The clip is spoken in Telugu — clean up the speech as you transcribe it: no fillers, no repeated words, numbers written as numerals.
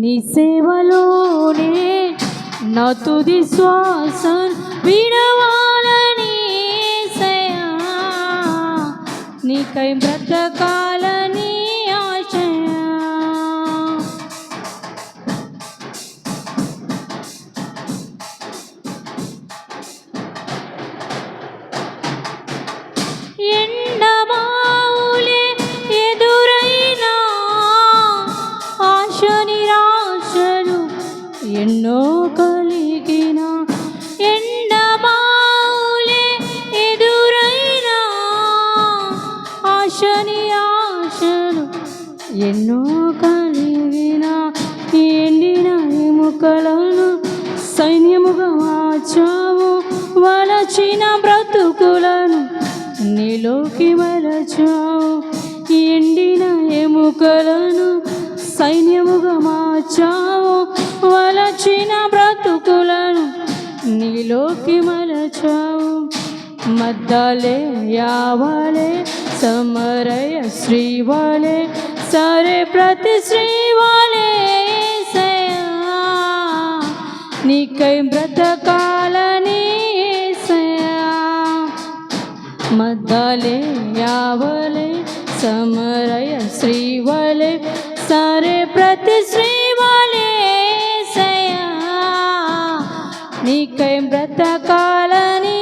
నీ సేవలోనే నా తుది శ్వాస విడవాలని యేసయ్యా, నీకై బ్రతకాలని ఆశయా. ఎండమావులే ఎదురైనా ఆశ నిరాశలు ఎన్నో కలిగిన, ఎండమావులే ఎదురైనా ఆశ నిరాశలు ఎన్నో కలిగిన, ఎండిన ఎముకలను సైన్యముగా మార్చావు, వలచిన బ్రతుకులను నీలోకి మలచావు. ఎండిన ఎముకలను సైన్యముగా మార్చావు, వలచిన బ్రతుకులను నీలోకి మలచావు. మద్దలే యావలే సమరయ శ్రీవాలే సరే ప్రతి శ్రీవాలే యేసయ్యా, నీకై బ్రతకాలని యేసయ్యా. మద్దలే యావలే సమరయ శ్రీవాలే సరే ప్రతి శ్రీవాలే యేసయ్యా, నీకై బ్రతకాలని